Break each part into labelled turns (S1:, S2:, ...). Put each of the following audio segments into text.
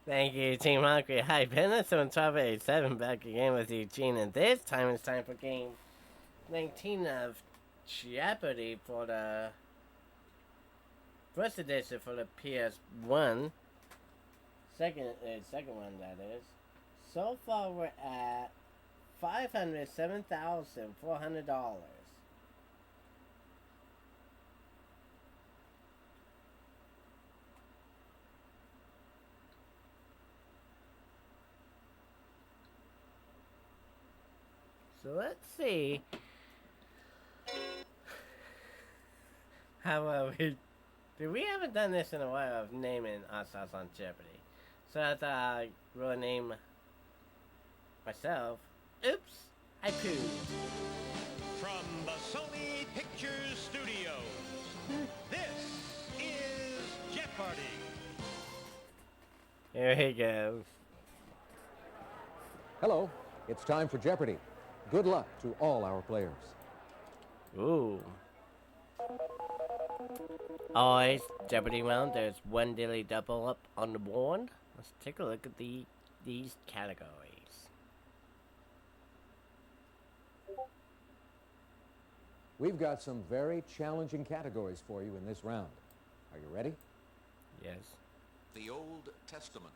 S1: Thank you, Team Hungry. Hi, Penis on top 87 back again with Eugene, and this time it's time for game 19 of Jeopardy for the first edition for the PS1. Second one, that is. So far, we're at $507,400. So let's see how we. We haven't done this in a while of naming ourselves on Jeopardy. So I thought I'd really name myself. Oops, I pooed.
S2: From the Sony Pictures Studios, this is Jeopardy!
S1: Here he goes.
S3: Hello, it's time for Jeopardy! Good luck to all our players.
S1: Ooh. Always Jeopardy round. There's one daily double up on the board. Let's take a look at these categories.
S3: We've got some very challenging categories for you in this round. Are you ready?
S1: Yes.
S4: The Old Testament.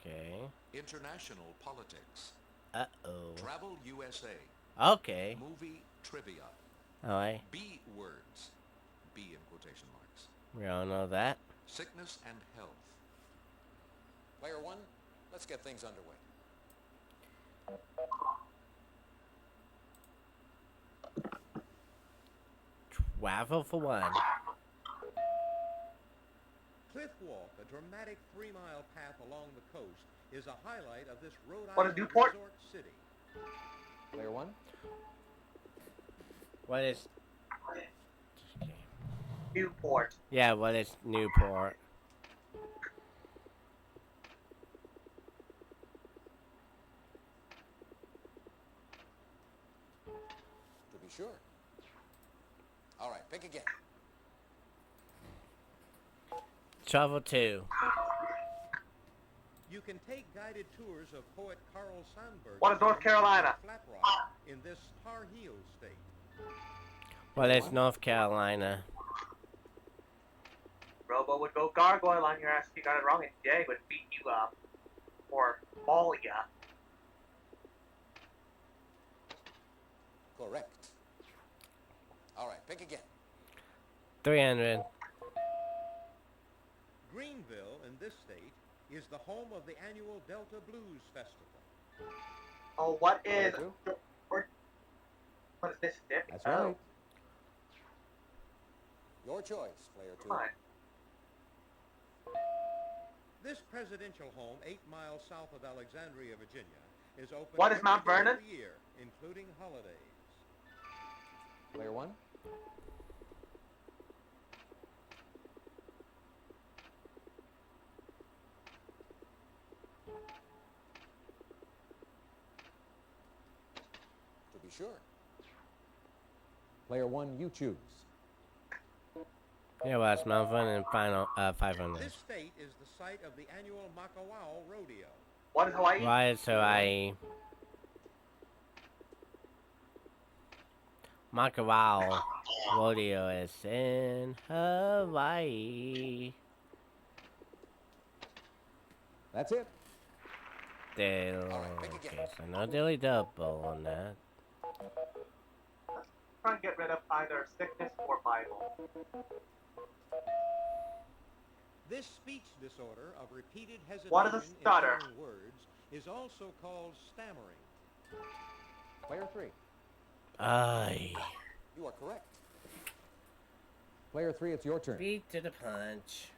S1: Okay.
S4: International politics.
S1: Uh-oh.
S4: Travel USA.
S1: Okay.
S4: Movie trivia.
S1: Alright.
S4: B words. B in quotation marks.
S1: We all know that.
S4: Sickness and health.
S3: Player one, let's get things underway.
S1: Travel for one.
S2: Cliff Walk, a dramatic 3-mile path along the coast, is a highlight of this Rhode
S5: What is
S2: Island
S5: Newport?
S2: resort city.
S3: Player one,
S1: What is...
S5: Newport.
S1: Yeah, what is Newport?
S3: to be sure. All right, pick again.
S1: Travel to.
S2: You can take guided tours of poet Carl Sandburg.
S5: What is North Carolina?
S2: Flat Rock in this Tar Heel state.
S1: What is North Carolina?
S5: Robo would go gargoyle on your ass if you got it wrong, and Jay would beat you up. Or maul ya.
S3: Correct. All right, pick again.
S1: 300.
S2: Greenville in this state is the home of the annual Delta Blues Festival.
S5: Oh, what is...
S3: Player two.
S5: What is Mississippi?
S3: That's
S5: Oh,
S3: right. Your choice, player two.
S5: come on.
S2: This presidential home, 8 miles south of Alexandria, Virginia, is open
S5: What is
S2: every
S5: Mount
S2: day of
S5: Vernon?
S2: the year, including holidays.
S3: Player one, to be sure. Player one, you choose.
S1: Yeah, well, it's Mount Vernon final 500.
S2: This state is the site of the annual Makawao Rodeo.
S5: What is Hawaii?
S1: Why is Hawaii? Makawao Rodeo is in Hawaii.
S3: That's it.
S1: Okay, so no daily double on that.
S5: Try and get rid of either sickness or Bible.
S2: This speech disorder of repeated hesitation
S5: What is a stutter?
S2: in saying words is also called stammering.
S3: Player three,
S1: Aye.
S3: you are correct. Player three, it's your turn.
S1: Beat to the punch.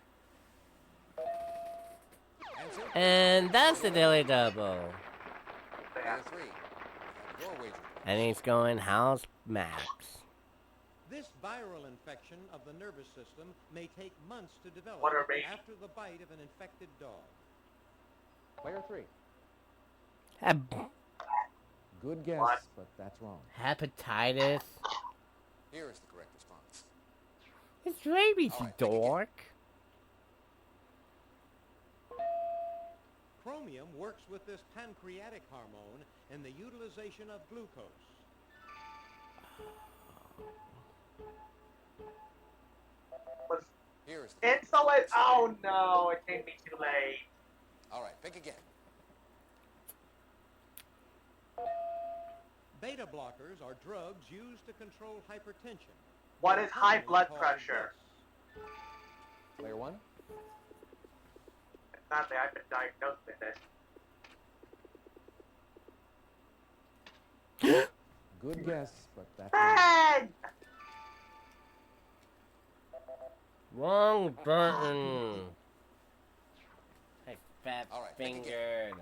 S3: Answer.
S1: And that's the daily double.
S3: Player three, you have your wager.
S1: And he's going house max.
S2: This viral infection of the nervous system may take months to develop
S5: What a rating.
S2: after the bite of an infected dog.
S3: Player three,
S1: Hep-
S3: good guess,
S5: What?
S3: but that's wrong.
S1: hepatitis.
S3: Here is the correct response.
S1: It's rabies,
S3: All
S1: you
S3: right, pick again.
S1: dork.
S2: chromium works with this pancreatic hormone in the utilization of glucose.
S5: Was
S4: Here is the
S5: insulin? Oh no, it came me too late.
S4: All right, pick again.
S2: Beta blockers are drugs used to control hypertension.
S5: What
S2: They're
S5: is high
S2: commonly
S5: blood
S2: called
S5: pressure?
S2: this.
S3: Player one?
S5: Sadly, I've been diagnosed with it.
S3: Good guess, but that's wrong.
S5: Ben!
S1: Wrong button. Hey, fat
S4: All right, pick again.
S1: fingered.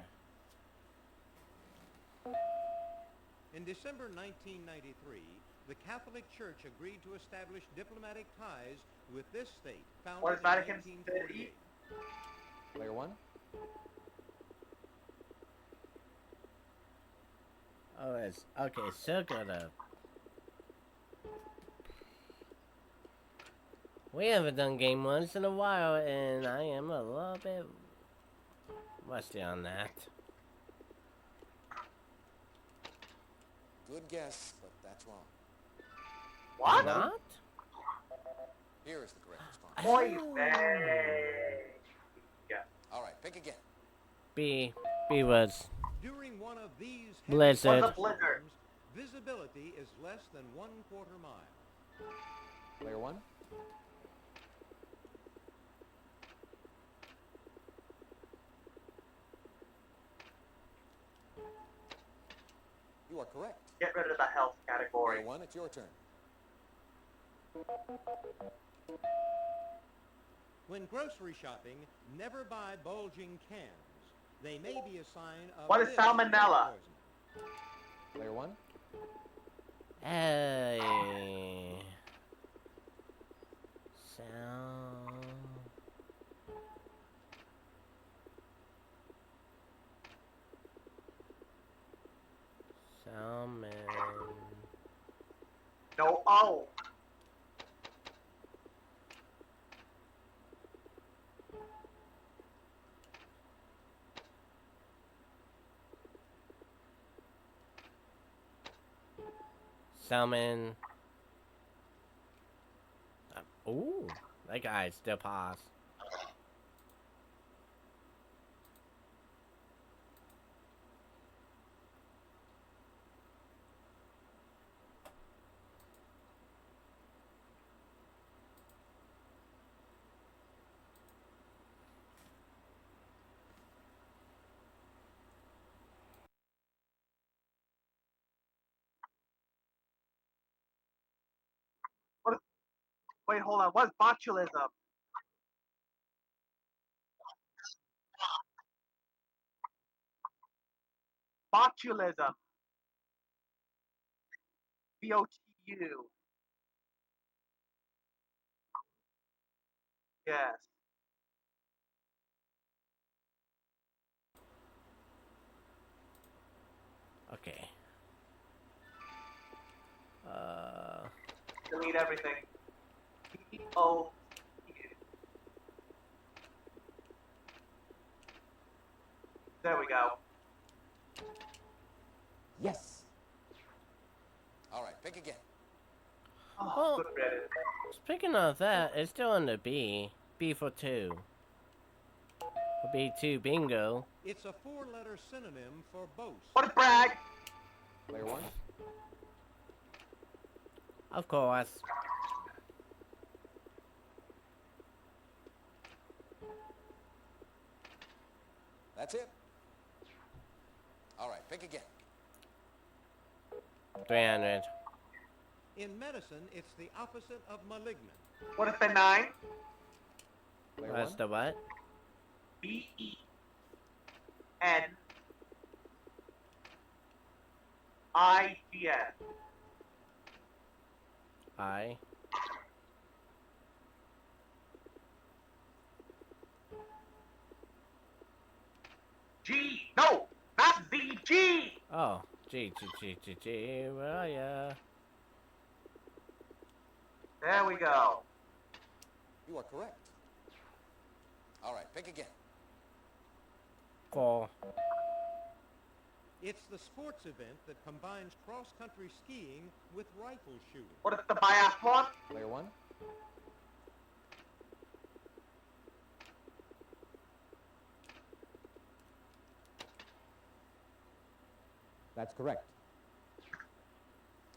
S2: In December 1993, the Catholic Church agreed to establish diplomatic ties with this state, founded
S5: What is
S2: in
S5: Vatican
S2: 1948.
S5: City?
S3: Player one?
S1: Oh, it's okay. So good. We haven't done game once in a while, and I am a little bit rusty on that.
S4: Good guess, but that's wrong.
S5: What?
S1: Not?
S4: Here is the correct response.
S5: Boy,
S1: Oh.
S5: yeah.
S4: All right, pick again.
S1: B was
S2: During one of these
S1: Blizzard.
S5: What's a blizzard?
S2: storms, visibility is less than 1/4 mile.
S3: Player one?
S4: You are correct.
S5: Get rid of the health category.
S4: Player one, it's your turn.
S2: When grocery shopping, never buy bulging cans. They may be a sign of
S5: What is
S2: this
S5: salmonella?
S2: poisoning.
S3: Player one?
S1: Hey. Salmon.
S5: No, oh.
S1: Salmon. Ooh, that guy still paused.
S5: Wait, hold on. What's botulism? Botulism. B-O-T-U. Yes.
S1: Okay.
S5: Delete everything. B-O-T-U. There we go.
S3: Yes.
S4: All right, pick again.
S5: Oh,
S1: Well-
S5: good riddance.
S1: Speaking of that, it's still on the B. B for 2. For B2 bingo.
S2: It's a 4-letter synonym for boast.
S5: What is brag?
S3: Player one?
S1: Of course.
S4: That's it. All right, pick again.
S1: 300.
S2: In medicine, it's the opposite of malignant.
S5: What is benign?
S3: Player
S1: What's
S3: one?
S1: the what?
S5: B-E-N-I-G-N.
S1: I.
S5: G. No, not Z. G.
S1: Oh. G. Where are ya?
S5: There we go.
S4: You are correct. All right, pick again.
S1: fall.
S2: It's the sports event that combines cross-country skiing with rifle shooting.
S5: What is the biathlon?
S3: Player 1. That's correct.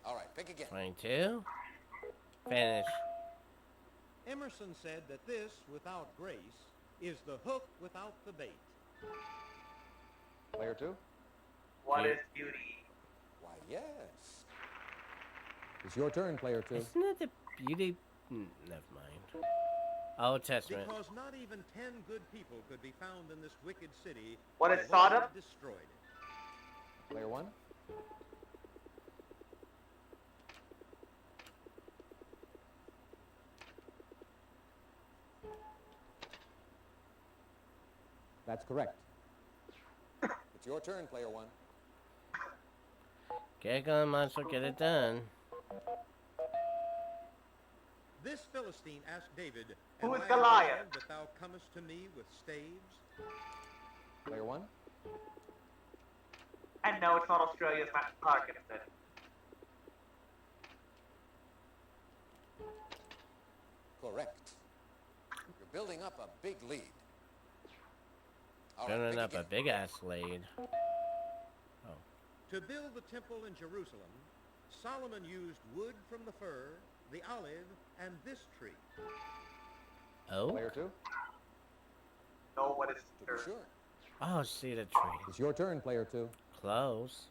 S4: All right, pick again.
S1: 22. Finish.
S2: Emerson said that this, without grace, is the hook without the bait.
S3: Player 2.
S5: What
S1: Yeah.
S5: is beauty?
S4: Why, yes.
S3: It's your turn, player 2.
S1: Isn't it the beauty? Never mind. Old Testament.
S2: Because not even 10 good people could be found in this wicked city.
S5: What is
S2: although
S5: Sodom?
S2: it destroyed it.
S3: Player 1. That's correct.
S4: It's your turn, player 1.
S1: Get going, might as well get it done.
S2: This Philistine asked David,
S5: Who
S2: "Am
S5: is
S2: I
S5: Goliath?"
S2: God that thou comest to me with staves?"
S3: Player 1.
S5: And no, it's not Australia's Matt Parkinson.
S4: Correct. You're building up a big lead. All right,
S1: Building
S4: pick
S1: up
S4: again.
S1: a big ass lead.
S2: To build the temple in Jerusalem, Solomon used wood from the fir, the olive, and this tree.
S1: Oh?
S3: Player 2.
S5: No, what is
S4: To be sure.
S1: Oh, see the tree.
S3: It's your turn, player 2.
S1: Close.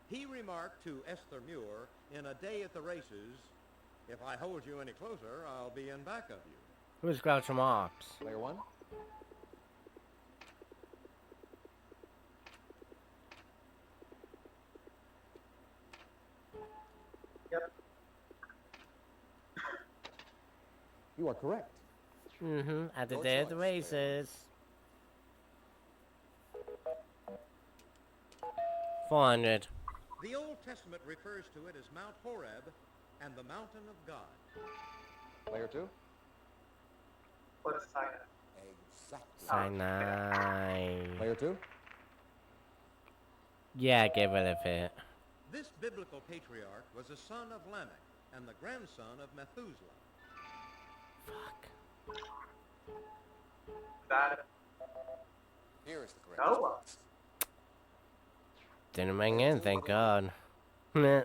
S2: He remarked to Esther Muir in A Day at the Races, "If I hold you any closer, I'll be in back of you."
S1: Who's Groucho Marx?
S3: Player 1.
S5: Yep.
S3: You are correct.
S1: Mm-hmm. At the
S4: Your
S1: day of the
S4: choice, player.
S1: races. 400.
S2: The Old Testament refers to it as Mount Horeb and the mountain of God.
S3: Player 2.
S5: What is Sinai?
S4: Exactly.
S1: Sinai.
S3: Player 2.
S1: Yeah, get rid of it.
S2: This biblical patriarch was a son of Lamech and the grandson of Methuselah.
S1: Fuck.
S5: That
S4: Here is the correct
S5: Noah.
S4: response.
S1: Didn't ring in, thank God. Meh.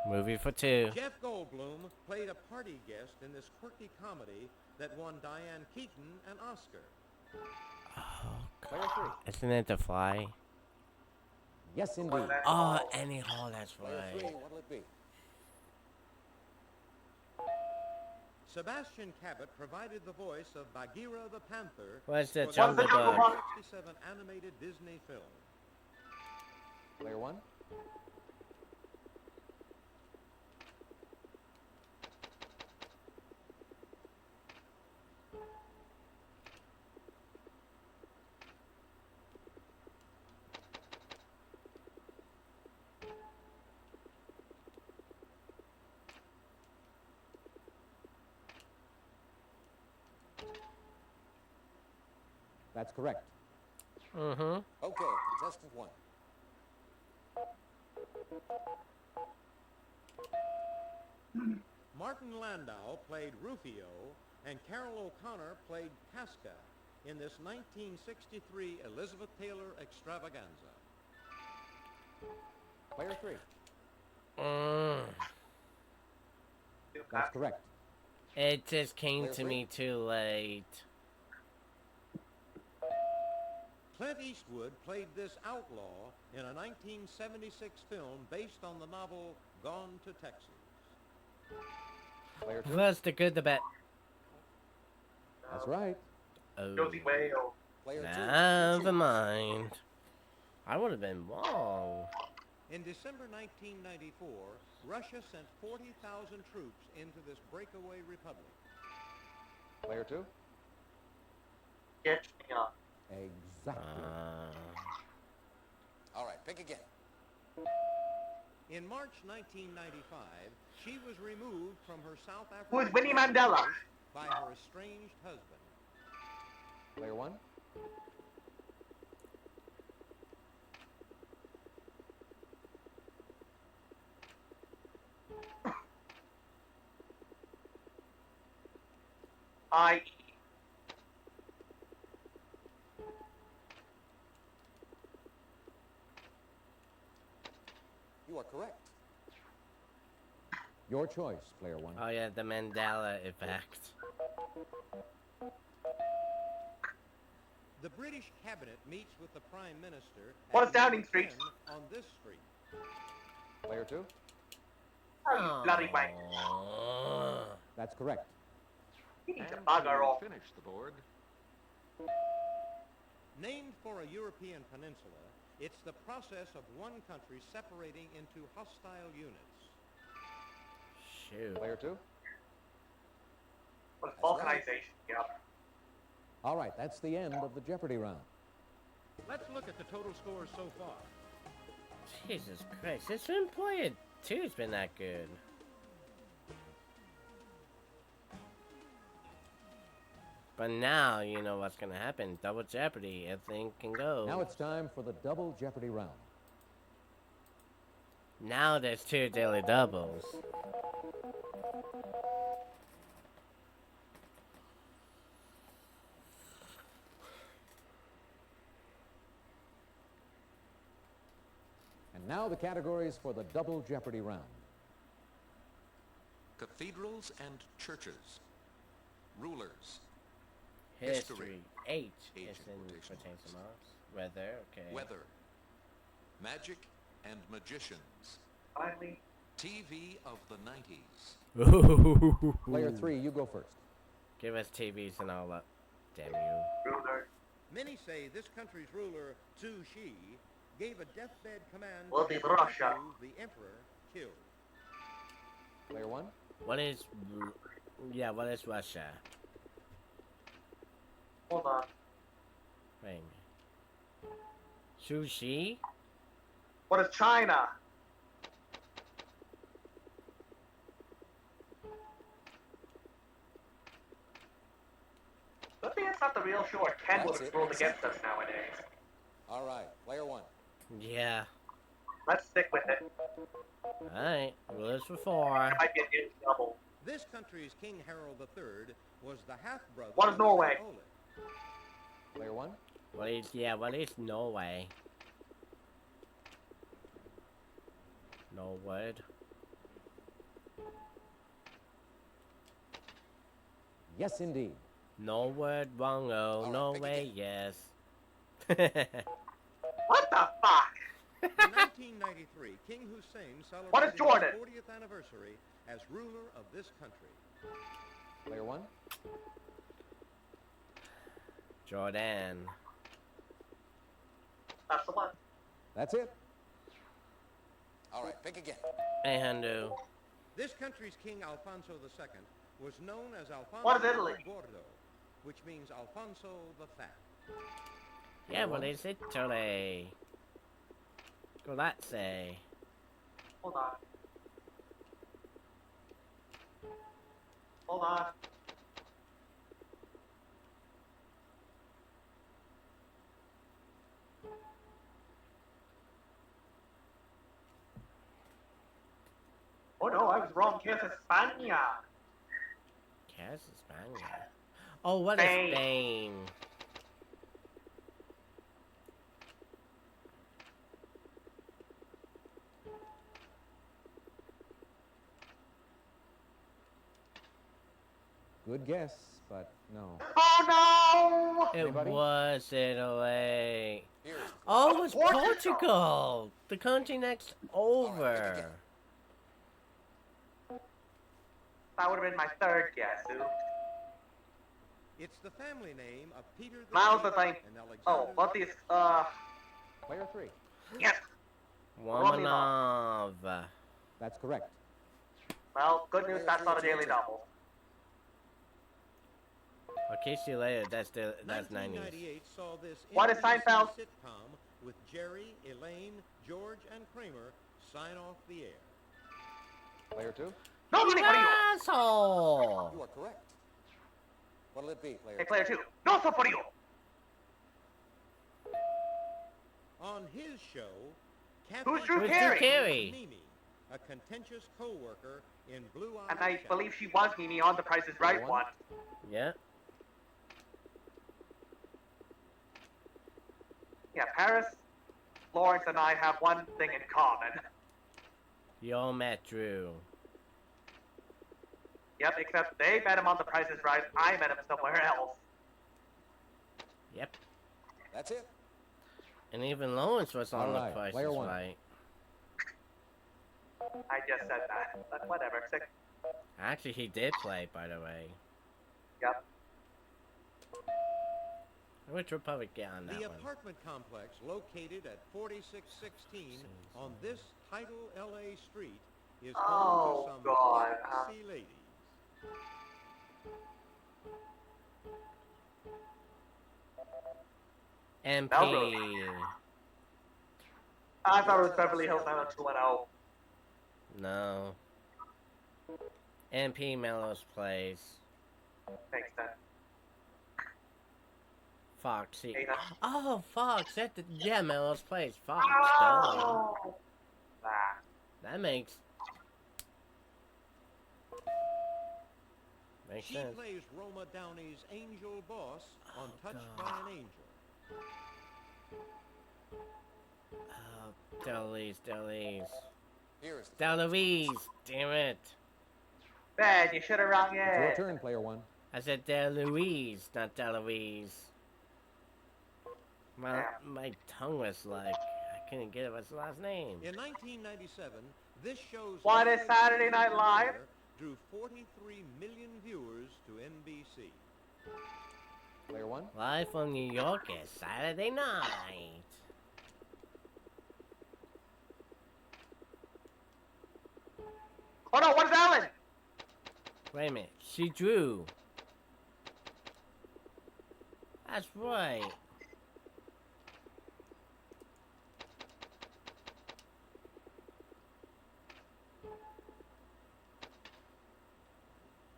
S1: Movie for 2.
S2: Jeff Goldblum played a party guest in this quirky comedy that won Diane Keaton an Oscar.
S1: Oh,
S3: Player 3.
S1: isn't it The Fly?
S3: Yes,
S5: what
S3: indeed.
S5: is that
S1: Oh,
S5: called?
S1: Annie Hall, that's
S4: Player 3,
S1: right.
S4: what'll it be?
S2: Sebastian Cabot provided the voice of Bagheera the Panther
S1: Where's the
S2: for
S1: Jungle
S5: Book?
S2: 1967 animated Disney film.
S3: Player 1. That's correct.
S1: Mm-hmm.
S4: Okay, contestant 1.
S2: Martin Landau played Rufio, and Carol O'Connor played Casca in this 1963 Elizabeth Taylor extravaganza.
S3: Player 3. That's correct.
S1: It just came
S4: Player
S1: to
S4: 3.
S1: me too late.
S2: Clint Eastwood played this outlaw in a 1976 film based on the novel Gone to Texas.
S3: Player 2.
S1: What's the good, the bad?
S3: That's right.
S1: Oh.
S5: Josie Whale.
S4: Player 2.
S1: Never
S4: choose.
S1: mind. I would have been wrong.
S2: In December 1994, Russia sent 40,000 troops into this breakaway republic.
S3: Player 2.
S5: Chechnya.
S3: Exactly.
S4: All right, pick again.
S2: In March 1995, she was removed from her South African
S5: Who is Winnie Mandela?
S2: by her estranged husband.
S3: Player 1.
S5: I.
S4: You are correct.
S3: Your choice, Player 1.
S1: Oh yeah, the Mandela effect.
S2: The British cabinet meets with the Prime Minister
S5: What
S2: at
S5: is Downing
S2: number
S5: Street?
S2: 10 on this street.
S3: Player 2.
S5: Oh, you bloody wank.
S1: Aw.
S3: That's correct.
S5: You need to bugger off.
S6: Finish the board.
S2: Named for a European peninsula, it's the process of one country separating into hostile units.
S1: Shoot.
S3: Player 2.
S5: What is
S4: That's right.
S5: balkanization? Yep.
S3: All right, that's the end of the Jeopardy round.
S2: Let's look at the total scores so far.
S1: Jesus Christ, this Employer 2's been that good. But now, you know what's gonna happen. Double Jeopardy, everything can go.
S3: Now it's time for the double Jeopardy round.
S1: Now there's 2 daily doubles.
S3: And now the categories for the double Jeopardy round.
S6: Cathedrals and churches. Rulers.
S1: History. H
S6: H
S1: is
S6: in
S1: in
S6: quotation
S1: quotation
S6: marks.
S1: marks. Weather, okay.
S6: Weather. Magic and magicians.
S5: Finally.
S6: TV of the 90s.
S3: Player 3, you go first.
S1: Give us TVs and all that. Damn you.
S5: Ruler.
S2: Many say this country's ruler, Zhu Xi, gave a deathbed command
S5: Well,
S2: to
S5: the
S2: have
S5: Russia.
S2: the emperor killed.
S3: Player 1.
S1: What is... Yeah, what is Russia?
S5: Hold on.
S1: Wait a minute. Sushi?
S5: What is China? Good thing it's not the real show or Ken would
S4: That's
S5: have
S4: it.
S5: ruled against us nowadays.
S4: All right, Player 1.
S1: Yeah.
S5: Let's stick with it.
S1: Alright, rulers for 4.
S5: It might be a new double.
S2: This country's King Harold III was the half-brother
S5: What is
S2: of
S5: Norway?
S2: Ole.
S3: Player 1.
S1: What is Norway? No word.
S3: Yes, indeed.
S1: No word, wrongo.
S4: right,
S1: No
S4: pick
S1: way, yes.
S5: What the fuck?
S2: In 1993, King Hussein celebrated
S5: What is Jordan?
S2: his 40th anniversary as ruler of this country.
S3: Player 1.
S1: Jordan.
S5: That's the one.
S3: That's it.
S4: All right, pick again.
S1: Hey, Hindu.
S2: This country's King Alfonso II was known as Alfonso
S5: What is Italy?
S2: il Gordo, which means Alfonso the Fat.
S1: Yeah, what is Italy? Grazie.
S5: Hold on. Hold on. Oh no, I was wrong. Kiss España.
S1: ¿Qué es España? Oh, what is
S5: Spain.
S1: Spain?
S3: Good guess, but no.
S5: Oh no!
S1: It
S3: Anybody?
S1: was Italy.
S4: Here's the
S1: Oh, it was
S5: Portugal.
S1: Portugal. The country next over.
S5: That would have been my third guess. Oops.
S2: It's the family name of Peter the
S5: Now's
S2: Great
S5: the thing.
S2: and Alexander
S5: Oh, what
S2: the
S5: these?
S2: Great.
S3: Player 3.
S5: Yes.
S1: Romanov.
S3: That's correct.
S5: Well, good news. That's not a daily double.
S1: Okay, see you later. That's 90s.
S2: 1998 saw this
S5: What is
S2: NBC
S5: Seinfeld?
S2: sitcom with Jerry, Elaine, George, and Kramer sign off the air.
S3: Player 2.
S5: No,
S1: You
S5: what are you?
S1: asshole!
S4: You are correct. What'll it be, Player
S5: Hey,
S4: 2?
S5: player 2. No, so for you.
S2: On his show,
S5: Who's Drew
S1: Who's
S5: Carey?
S1: Drew Carey?
S2: Mimi, a contentious co-worker in Blue Eye
S5: And I
S2: Shadow.
S5: believe she was Mimi on The Price is Right one.
S1: Yeah.
S5: Yeah, Paris, Lawrence, and I have one thing in common.
S1: You all met Drew.
S5: Yep, except they met him on The Price is Right. I met him somewhere else.
S1: Yep.
S4: That's it.
S1: And even Lawrence was on
S3: All
S1: The
S3: right,
S1: Price
S3: player
S1: is
S3: one.
S1: Right.
S5: I just said that, but whatever.
S1: Actually, he did play, by the way.
S5: Yep.
S1: Which would probably get on that
S2: The
S1: one.
S2: apartment complex located at 4616 on this title LA street is home
S5: Oh,
S2: to some
S5: God.
S2: sexy ladies.
S1: MP.
S5: I thought it was Beverly Hills 90210.
S1: No. MP Melrose Place.
S5: Makes sense.
S1: Foxy.
S5: Dana.
S1: Oh, Fox. Yeah, Melrose Place. Fox. Duh.
S5: Oh! That.
S1: That makes
S2: She
S1: sense.
S2: plays Roma Downey's angel boss on Touched
S1: God.
S2: by an Angel.
S1: Oh, Delis.
S4: Here is the
S1: Delouise. Damn it.
S5: Ben, you should have rung
S3: It's your
S5: it.
S3: turn, player one.
S1: I said Delouise, not Delouise. My tongue was like, I couldn't get it. What's the last name?
S2: In 1997, this show's
S5: What is
S2: live
S5: Saturday
S2: season
S5: Night Live?
S2: premiere drew 43 million viewers to NBC.
S3: Player one.
S1: Live from New York is Saturday night.
S5: Oh no, what is Alan?
S1: Wait a minute. She drew. That's right.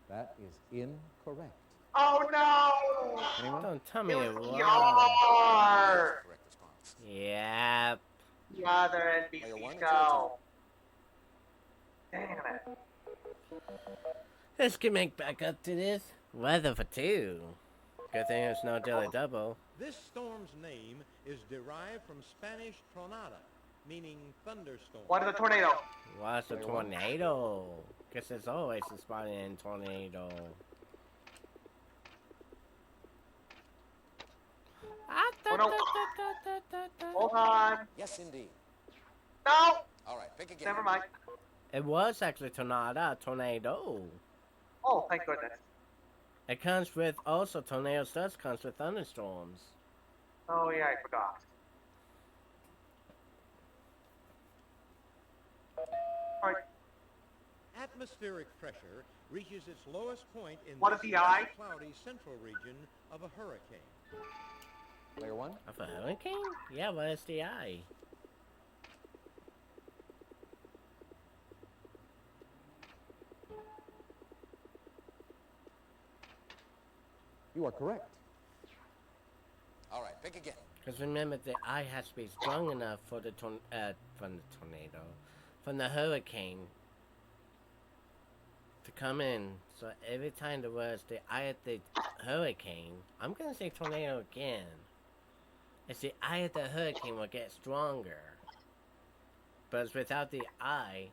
S3: That is incorrect.
S5: Oh no!
S3: Anyone?
S1: Don't tell me
S5: It
S1: it
S5: was
S1: was.
S5: Yar!
S4: correct response.
S1: Yep.
S5: The other
S4: Player
S5: NBC
S4: one, it's
S5: show. Damn it.
S1: Let's get make back up to this. Weather for two. Good thing it's no daily double.
S2: This storm's name is derived from Spanish tronada, meaning thunderstorm.
S5: What is a tornado?
S1: What's a tornado? Guess there's always a spot in tornado.
S5: Oh, no. Hold on.
S4: Yes, indeed.
S5: No!
S4: All right, pick again.
S5: Never mind.
S1: It was actually tornado.
S5: Oh, thank goodness.
S1: It comes with also tornadoes does comes with thunderstorms.
S5: Oh yeah, I forgot. Alright,
S2: Atmospheric pressure reaches its lowest point in
S5: What
S2: this
S5: is the eye?
S2: less cloudy central region of a hurricane.
S3: Player one.
S1: Of a hurricane? Yeah, what is the eye?
S3: You are correct.
S4: All right, pick again.
S1: Because remember, the eye has to be strong enough for the from the hurricane to come in. So every time the words the eye of the hurricane, I'm gonna say tornado again. It's the eye of the hurricane will get stronger. But it's without the eye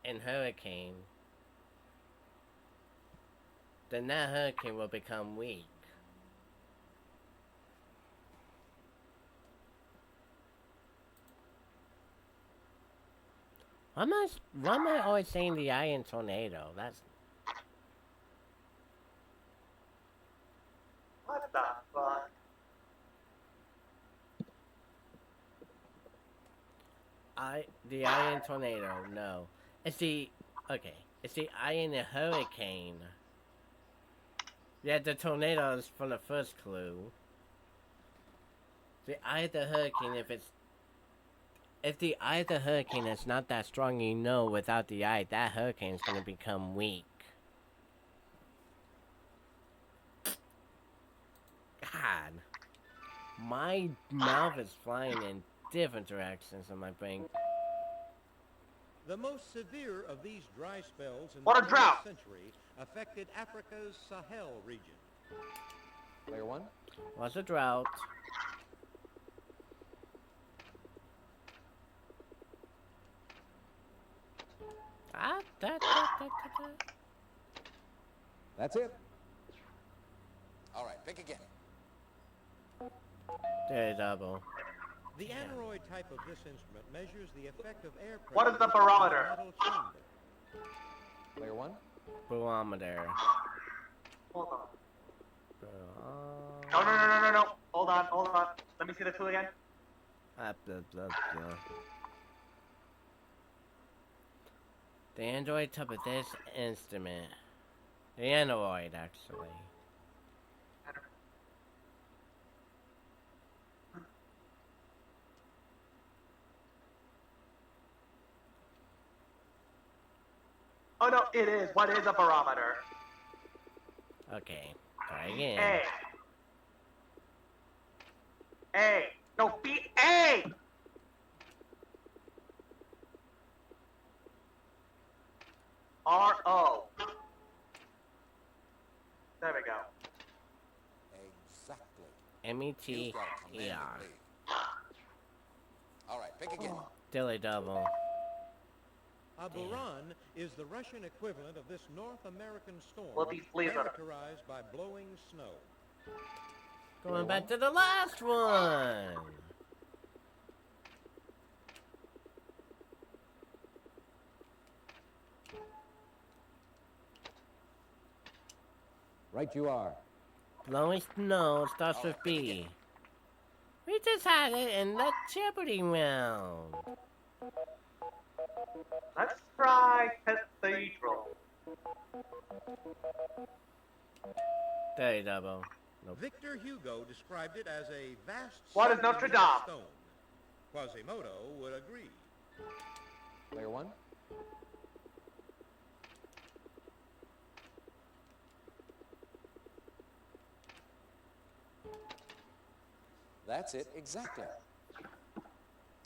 S1: in hurricane, then that hurricane will become weak. Why am I always saying the eye in tornado? That's
S5: what the fuck?
S1: the eye in tornado. No, it's the It's the eye in the hurricane. Yeah, the tornado is from the first clue. The eye of the hurricane, if the eye of the hurricane is not that strong, you know without the eye, that hurricane is going to become weak. God. My mouth is flying in different directions in my brain.
S2: The most severe of these dry spells in
S5: What
S2: the
S5: a drought!
S2: 20th century affected Africa's Sahel region.
S3: Player one.
S1: Was a drought.
S3: That's it.
S4: All right, pick again.
S1: There, double.
S2: The aneroid type of this instrument measures the effect of air pressure.
S5: What is the
S2: in a
S5: barometer?
S2: metal chamber.
S3: Player one.
S1: Barometer.
S5: Hold on.
S1: Baro-
S5: No. Hold on. Let me see the tool again.
S1: Blah, blah, blah. The Android type of this instrument. The Android, actually.
S5: Oh no, it is. What is a barometer?
S1: Okay, try again.
S5: A. No, B. A. R. O. There we go.
S4: Exactly.
S1: MET
S4: You've got a commanding
S1: ER.
S4: lead. All right, pick again.
S1: Dilly double.
S2: A boran is the Russian equivalent of this North American storm,
S5: Well, these leaves are-
S2: characterized by blowing snow.
S1: Going back to the last one.
S3: Right you are.
S1: Blowing snow starts with B. We just had it in the Jeopardy round.
S5: Let's try cathedral.
S1: Dilly double. Nope.
S2: Victor Hugo described it as a vast
S5: What is
S2: circle
S5: Notre
S2: made of
S5: Dame?
S2: stone. Quasimodo would agree.
S3: Player one.
S4: That's it, exactly.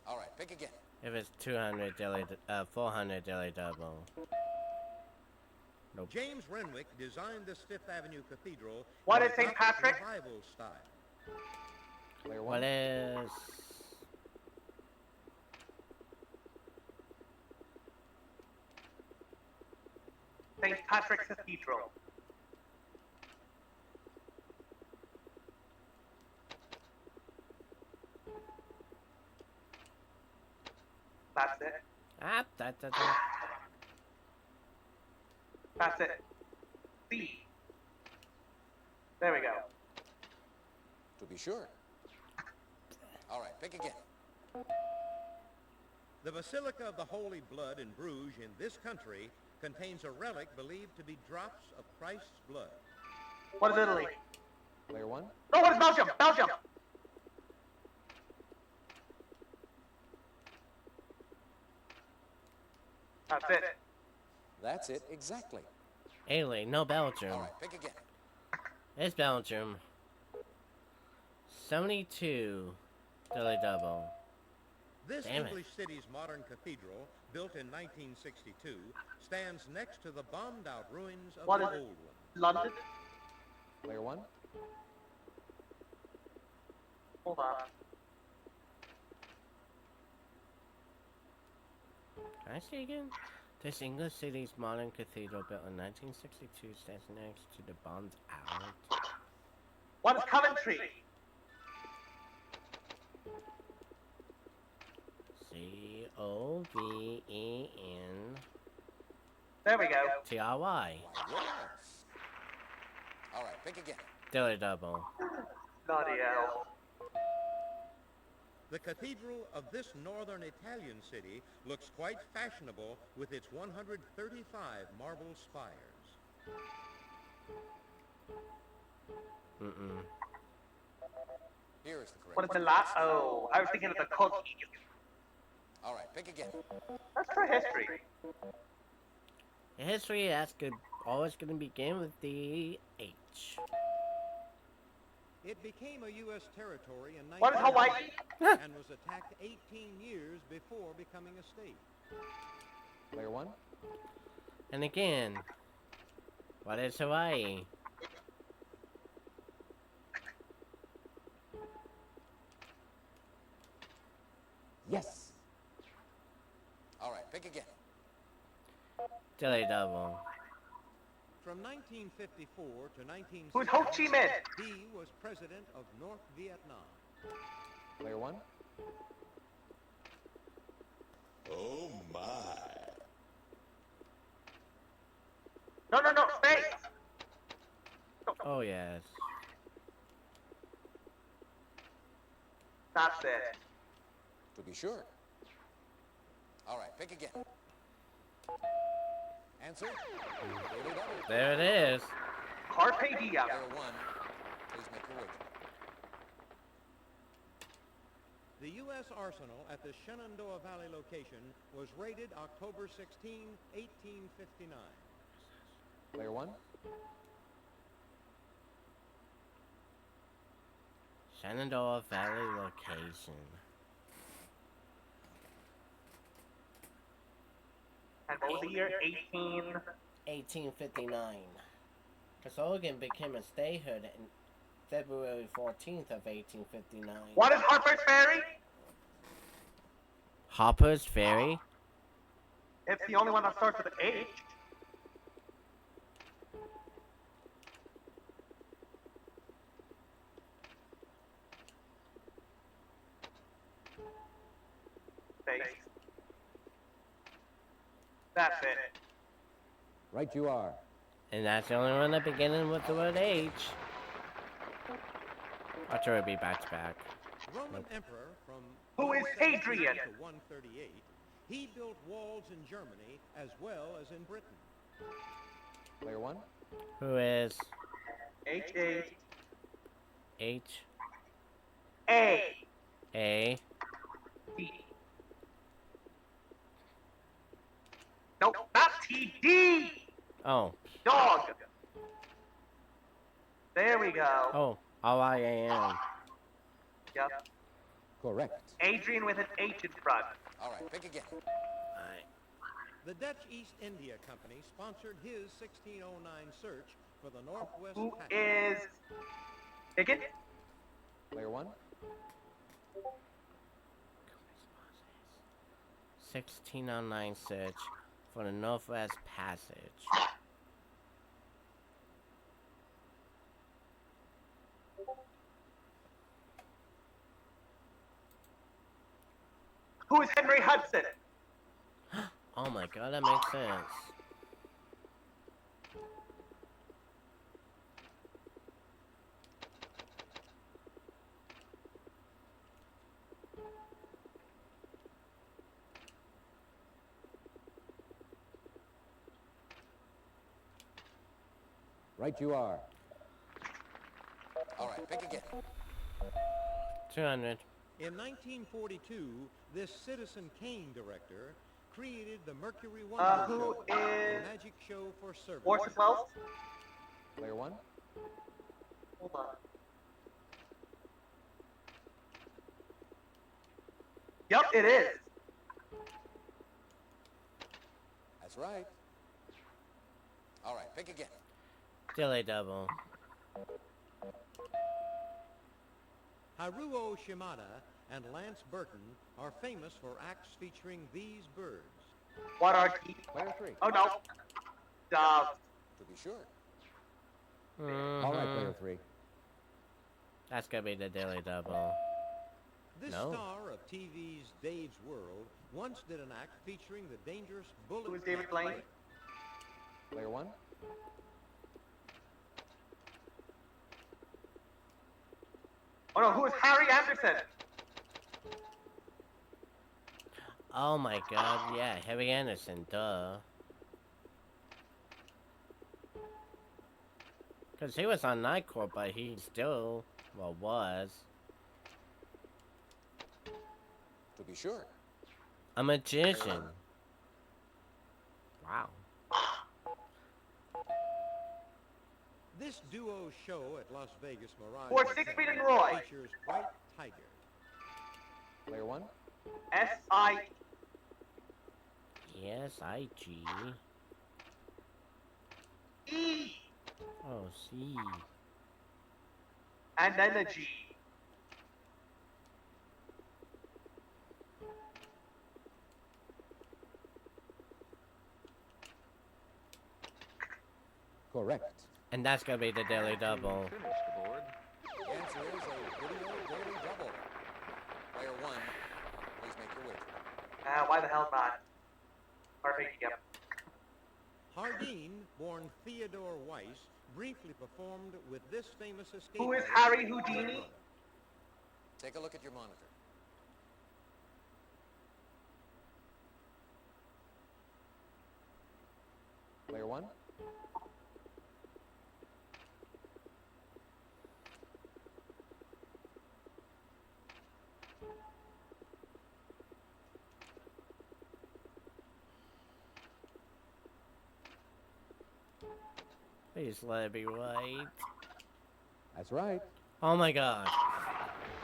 S4: All right, pick again.
S1: If it's 200 dilly, 400 dilly double. Nope.
S2: James Renwick designed this Fifth Avenue Cathedral
S5: What
S2: in
S5: is St.
S2: Gothic
S5: Patrick?
S2: Revival style.
S3: Player
S1: What
S3: one.
S1: is...
S5: St. Patrick's Cathedral. That's it. That's it. C. There we go.
S4: To be sure. All right, pick again.
S2: The Basilica of the Holy Blood in Bruges in this country contains a relic believed to be drops of Christ's blood.
S5: What is Italy?
S3: Player one.
S5: No, what is Belgium? Belgium! That's it.
S4: That's it, exactly.
S1: Italy, no Belgium.
S4: All right, pick again.
S1: It's Belgium. 72 dilly double.
S2: This
S1: Damn it.
S2: English city's modern cathedral, built in 1962, stands next to the bombed-out ruins of
S5: What
S2: the
S5: is
S2: old
S5: it?
S2: one.
S5: London?
S3: Player one.
S5: Hold on.
S1: Can I see again? This English city's modern cathedral built in 1962 stands next to the bombed out.
S5: What is Coventry?
S1: C-O-V-E-N
S5: There we go.
S1: T-R-Y.
S4: Why, yes. All right, pick again.
S1: Dilly double.
S5: Bloody hell.
S2: The cathedral of this northern Italian city looks quite fashionable with its 135 marble spires.
S1: Mm-mm.
S4: Here is the correct
S5: What is the
S4: one.
S5: last? Oh, I was thinking of the cookies.
S4: All right, pick again.
S5: Let's try history.
S1: In history, that's good. Always gonna begin with the H.
S2: It became a U.S. territory in
S5: What is Hawaii?
S2: 1990 and was attacked 18 years before becoming a state.
S3: Player one.
S1: And again, what is Hawaii?
S3: Yes.
S4: All right, pick again.
S1: Delay double.
S2: From 1954 to 1960,
S5: Who's Ho Chi Minh?
S2: he was president of North Vietnam.
S3: Player one.
S6: Oh my.
S5: No, space!
S1: Oh yes.
S5: That's it.
S4: To be sure. All right, pick again. Answer? Daily double.
S1: There it is.
S5: Carpe diem.
S4: Player one, please make your wager.
S2: The U.S. arsenal at the Shenandoah Valley location was raided October 16, 1859.
S3: Player one.
S1: Shenandoah Valley location.
S5: And what was the year?
S1: 1859. Because Oregon became a statehood in February 14th of 1859.
S5: What is Harper's Ferry?
S1: Harper's Ferry?
S5: It's the only one that starts with an H. Space. That's it.
S3: Right you are.
S1: And that's the only one that beginning with the word H. I'll try to be back to back.
S2: Roman emperor from
S5: Who is
S2: 117
S5: Hadrian?
S2: to 138, he built walls in Germany as well as in Britain.
S3: Player one.
S1: Who is
S5: H-A-A.
S1: H A
S5: T. Nope, not T-D!
S1: Oh.
S5: Dog! There we go.
S1: Oh, RIAN.
S5: Yep.
S3: Correct.
S5: Adrian with an H in front.
S4: All right, pick again.
S1: Alright.
S2: The Dutch East India Company sponsored his 1609 search for the Northwest
S5: Who
S2: Passage.
S5: is... Higgin?
S3: Player one.
S1: 1609 search for the Northwest Passage.
S5: Who is Henry Hudson?
S1: Oh my god, that makes sense.
S3: Right you are.
S4: All right, pick again.
S1: 200.
S2: In 1942, this Citizen Kane director created the Mercury Wonder
S5: Who
S2: Show,
S5: is
S2: a magic show for servants.
S5: Orson Welles?
S3: Player one.
S5: Hold on. Yep, it is.
S4: That's right. All right, pick again.
S1: Delay double.
S2: Haruo Shimada and Lance Burton are famous for acts featuring these birds.
S5: What are the...
S3: Player three.
S5: Oh, no. Dove.
S4: To be sure.
S3: All right,
S1: Mhm.
S3: player three.
S1: That's gonna be the daily double.
S2: This
S1: No.
S2: star of TV's Dave's World once did an act featuring the dangerous bullet.
S5: Who is David Blaine?
S3: Player one.
S5: Oh, no, who is Harry Anderson?
S1: Oh my god, yeah, Harry Anderson, duh. Because he was on Night Court, but he still, well, was.
S4: To be sure.
S1: A magician. Wow.
S2: This duo show at Las Vegas Mirage
S5: For Siegfried and Roy.
S2: features White Tiger.
S3: Player one.
S5: S-I...
S1: Yes, I-G.
S5: E.
S1: Oh, C.
S5: And then a G.
S3: Correct.
S1: And that's gonna be the Daily Double.
S4: The answer is a video daily double. Player one, please make your wager.
S5: Why the hell not? Or making up.
S2: Hardeen, born Theodore Weiss, briefly performed with this famous escape.
S5: Who is
S2: artist,
S5: Harry Houdini?
S4: Take a look at your monitor.
S3: Player one.
S1: Please let it be right.
S3: That's right.
S1: Oh my god.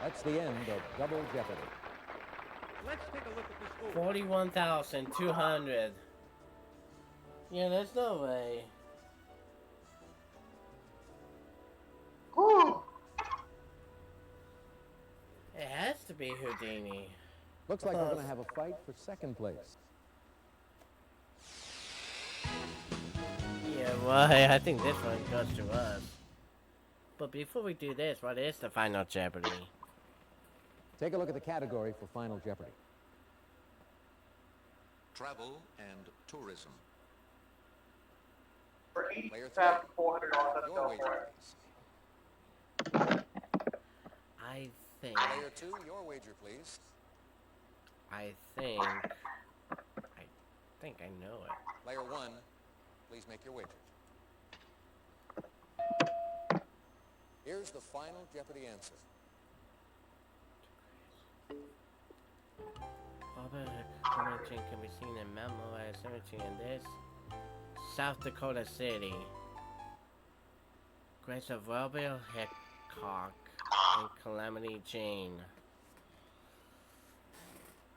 S3: That's the end of Double Jeopardy.
S2: Let's take a look at the score.
S1: 41,200. Yeah, there's no way.
S5: Whew.
S1: It has to be Houdini.
S3: Looks like we're going to have a fight for second place.
S1: Yeah, well, I think this one goes to us. But before we do this, what is the Final Jeopardy?
S3: Take a look at the category for Final Jeopardy.
S6: Travel and tourism.
S5: For
S4: Player
S5: $80,400, let's
S4: Your
S5: go
S4: wager,
S5: for it.
S4: please.
S1: I think...
S4: Player two, your wager, please.
S1: I think I know it.
S4: Player one, please make your wager. Here's the Final Jeopardy answer.
S1: Robert Covington can be seen in Mount Moriah Cemetery in this South Dakota City. Grace of Robert Hickok and Calamity Jane.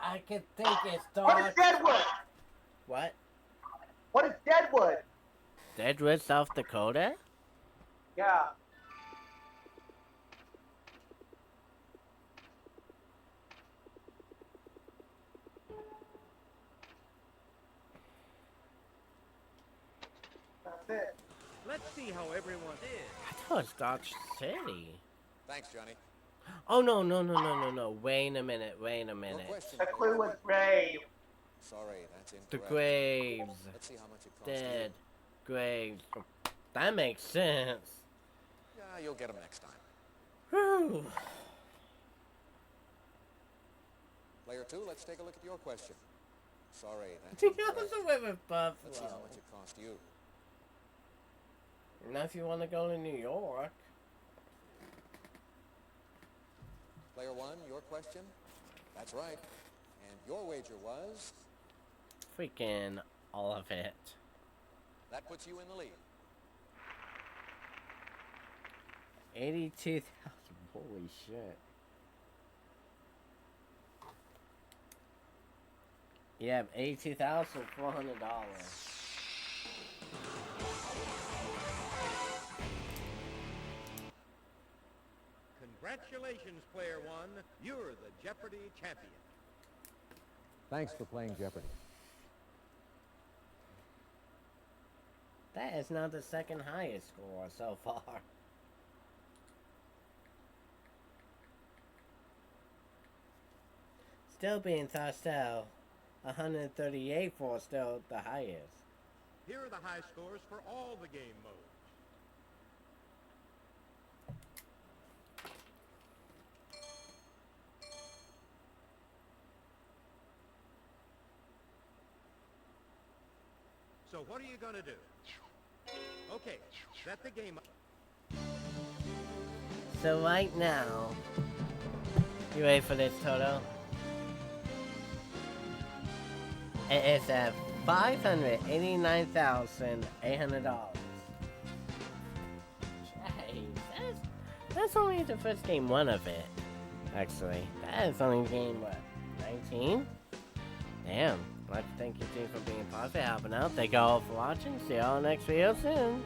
S1: I can think it's
S5: What is
S1: dark.
S5: Deadwood?
S1: What?
S5: What is Deadwood?
S1: Deadwood, South Dakota?
S5: Yeah. That's it.
S2: Let's see how everyone did.
S1: I thought it was Dodge City.
S4: Thanks, Johnny.
S1: Oh no. Wait a minute.
S4: Your question,
S5: The
S4: player
S5: clue
S4: one.
S5: was grave.
S4: Sorry, that's
S1: The
S4: incorrect.
S1: graves.
S4: Let's see how much it costs
S1: Dead. Graves. That makes sense.
S4: you. Yeah, you'll get them next time.
S1: Whew.
S4: Player two, let's take a look at your question. Sorry, that's
S1: He
S4: incorrect.
S1: also went with
S4: Let's see how
S1: Buffalo.
S4: much it cost you.
S1: Now if you want to go to New York.
S4: Player one, your question? That's right. And your wager was?
S1: Freaking all of it.
S4: That puts you in the lead.
S1: 82,000. Holy shit. Yeah, $82,400.
S2: Congratulations, player one. You're the Jeopardy champion.
S3: Thanks for playing Jeopardy.
S1: That is now the second highest score so far. Still being tossed out. 138 for still the highest.
S2: Here are the high scores for all the game modes. So what are you going to do? Okay, set the game up.
S1: So right now, you ready for this, Toto? It is at $589,800. That's only the first game one of it. Actually, that is only game, what, 19? Damn. I'd like to thank you two for being positive, helping out. Thank you all for watching. See y'all next video soon.